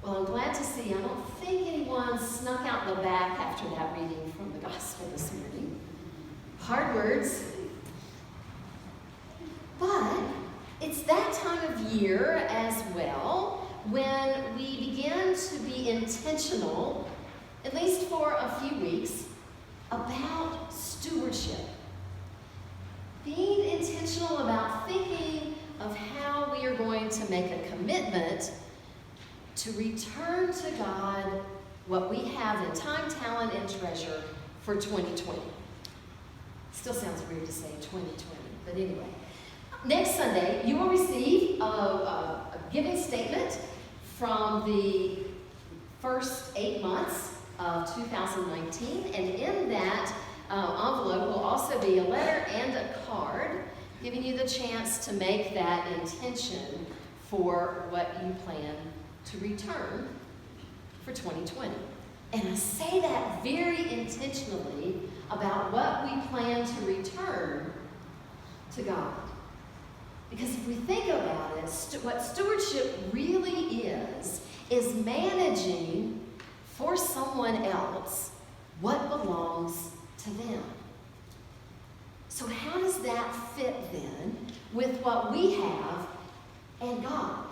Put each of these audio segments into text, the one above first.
Well, I'm glad to see I don't think anyone snuck out the back after that reading from the gospel this morning. Hard words. But it's that time of year as well when we begin to be intentional, at least for a few weeks, about stewardship. Being intentional about thinking of how we are going to make a commitment to return to God what we have in time, talent, and treasure for 2020. Still sounds weird to say 2020, but anyway. Next Sunday, you will receive a giving statement from the first 8 months of 2019, and in that envelope will also be a letter and a card giving you the chance to make that intention for what you plan to return for 2020. And I say that very intentionally about what we plan to return to God. Because if we think about it, what stewardship really is managing for someone else what belongs to them. So how does that fit then with what we have and God?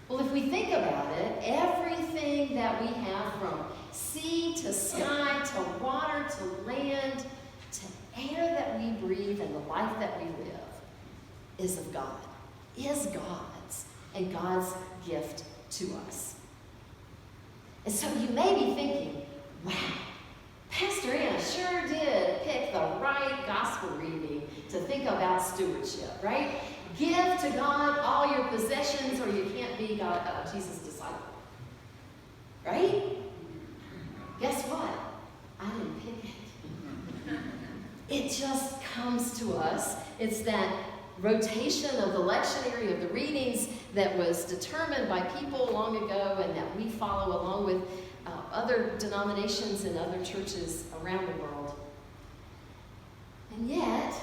Well, if we think about it, everything that we have from sea to sky to water to land to air that we breathe and the life that we live is of God, is God's, and God's gift to us. And so you may be thinking, wow, Pastor Anna sure did pick the right gospel reading to think about stewardship, right? Give to God all your possessions or you can't be Jesus' disciple. Right? Guess what? I didn't pick it. It just comes to us. It's that rotation of the lectionary of the readings that was determined by people long ago and that we follow along with other denominations and other churches around the world. And yet,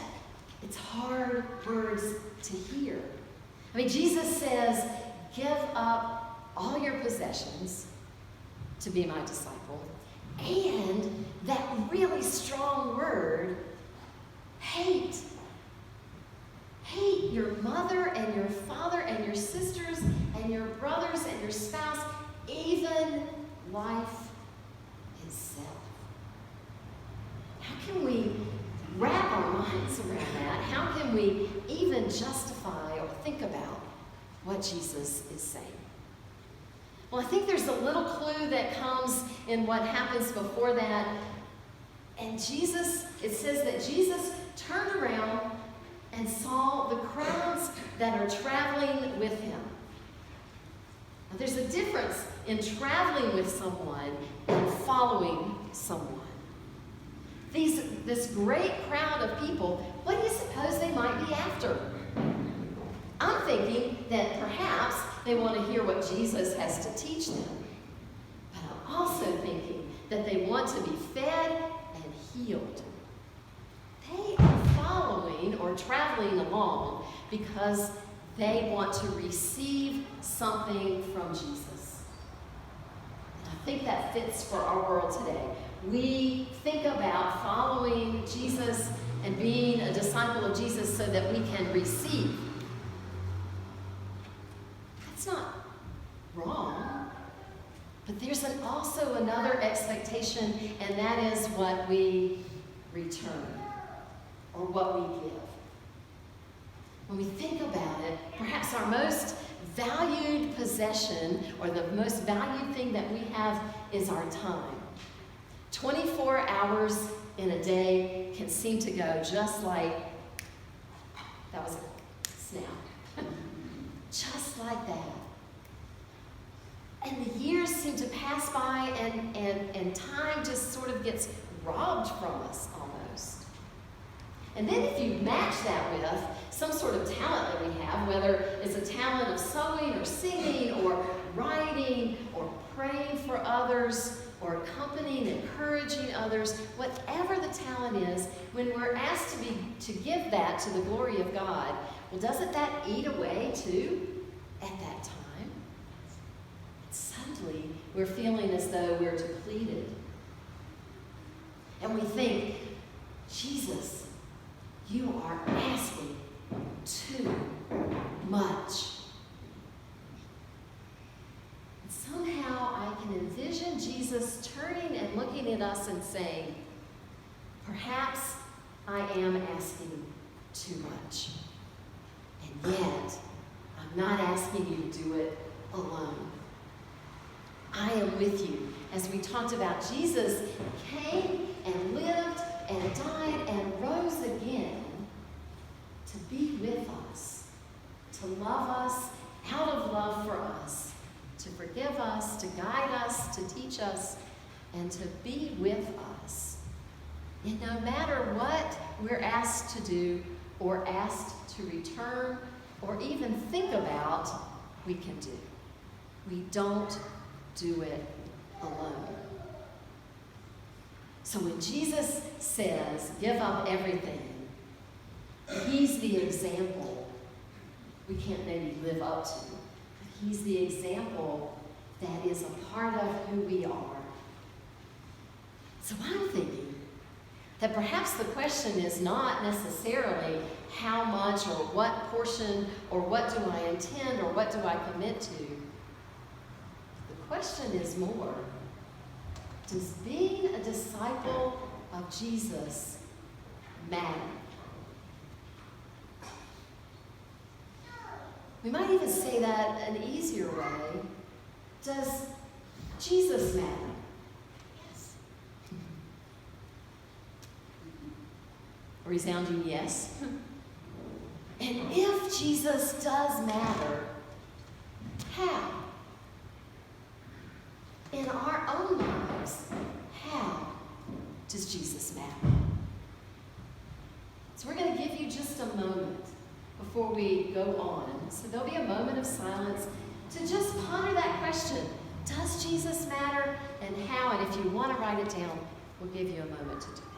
it's hard words to hear. I mean, Jesus says, give up all your possessions to be my disciple. And that really strong word, hate. Hate your mother and your father and your sisters and your brothers and your spouse, even life itself. How can we wrap our minds around that? How can we even justify or think about what Jesus is saying? Well, I think there's a little clue that comes in what happens before that. And Jesus, it says that Jesus turned around and saw the crowds that are traveling with him. Now, there's a difference in traveling with someone and following someone. This great crowd of people, what do you suppose they might be after? I'm thinking that perhaps they want to hear what Jesus has to teach them. But I'm also thinking that they want to be fed and healed. They are following or traveling along because they want to receive something from Jesus. And I think that fits for our world today. We think about following Jesus and being a disciple of Jesus so that we can receive. That's not wrong. But there's also another expectation, and that is what we return or what we give. When we think about it, perhaps our most valued possession or the most valued thing that we have is our time. 24 hours in a day can seem to go just like, that was a snap, just like that. And the years seem to pass by and time just sort of gets robbed from us almost. And then if you match that with some sort of talent that we have, whether it's a talent of sewing or singing or writing or praying for others or accompanying, encouraging others, whatever the talent is, when we're asked to give that to the glory of God, well, doesn't that eat away too at that time? Suddenly we're feeling as though we're depleted. And we think, Jesus, you are asking too much. And somehow I can envision Jesus turning and looking at us and saying, perhaps I am asking too much. And yet, I'm not asking you to do it alone. I am with you. As we talked about, Jesus came and lived and died and rose again to be with us, to love us out of love for us, to forgive us, to guide us, to teach us, and to be with us. And no matter what we're asked to do or asked to return or even think about, we can do. We don't do it alone. So when Jesus says, give up everything, he's the example we can't maybe live up to. But he's the example that is a part of who we are. So I'm thinking that perhaps the question is not necessarily how much or what portion or what do I intend or what do I commit to. The question is more, does being a disciple of Jesus matter? We might even say that an easier way. Does Jesus matter? Yes. A resounding yes. And if Jesus does matter, how? In our own lives, how does Jesus matter? So we're going to give you just a moment before we go on. So there'll be a moment of silence to just ponder that question. Does Jesus matter and how? And if you want to write it down, we'll give you a moment to do it.